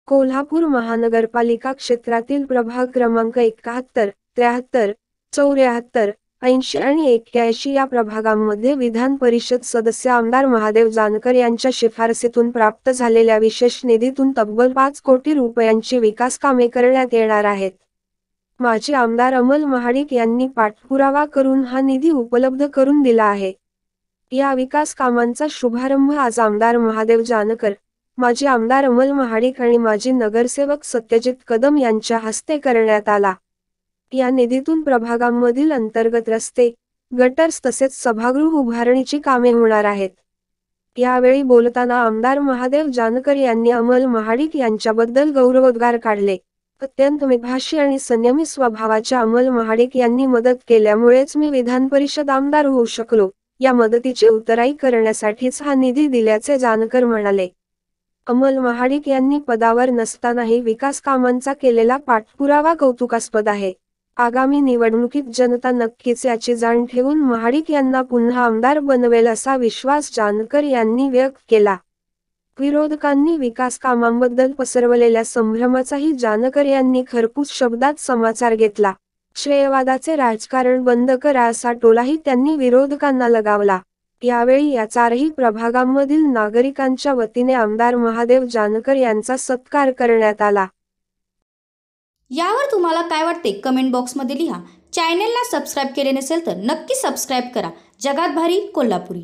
कोल्हापूर महानगरपालिका क्षेत्रातील प्रभाग क्रमांक 71, 73, 74, 80 आणि 81 या प्रभागांमध्ये विधान परिषद सदस्य आमदार महादेव जानकर यांच्या शिफारसीतून प्राप्त झालेल्या विशेष निधीतून तब्बल 5 कोटी रुपयांची विकास कामे करण्यात येणार आहेत. माजी आमदार अमल महाडिक यांनी पाठपुरावा करून हा निधी उपलब्ध करून दिला आहे. या विकास कामांचा शुभारंभ आज आमदार महादेव जानकर, माजी आमदार अमल महाडिक आणि माजी नगरसेवक सत्यजित कदम यांच्या हस्ते करण्यात आला. या निधीतून प्रभागांमधील अंतर्गत रस्ते, गटर्स तसेच सभागृह उभारणीची कामे होणार आहेत. यावेळी बोलताना आमदार महादेव जानकर यांनी अमल महाडिक यांच्याबद्दल गौरवोद्गार काढले. अत्यंत मितभाषी आणि संयमी स्वभावाच्या अमल महाडिक यांनी मदत केल्यामुळेच मी विधान परिषद आमदार होऊ शकलो. या मदतीची उतराई करण्यासाठीच हा निधी दिल्याचे जानकर म्हणाले. अमल महाडिक यांनी पदावर नसतानाही विकास कामांचा केलेला पाठपुरावा कौतुकास्पद आहे. आगामी निवडणुकीत जनता नक्कीच याची जाण ठेवून महाडिक यांना पुन्हा आमदार बनवेल असा विश्वास जानकर यांनी व्यक्त केला. विरोधकांनी विकास कामांबद्दल पसरवलेल्या संभ्रमाचाही जानकर यांनी खरपूस शब्दात समाचार घेतला. श्रेयवादाचे राजकारण बंद करा असा टोलाही त्यांनी विरोधकांना लगावला. यावेळी या चारही प्रभागांमधील नागरिकांच्या वतीने आमदार महादेव जानकर यांचा सत्कार करण्यात आला. यावर तुम्हाला काय वाटते कमेंट बॉक्समध्ये लिहा. चॅनलला सबस्क्राईब केले नसेल तर नक्की सबस्क्राईब करा. जगात भारी कोल्हापुरी.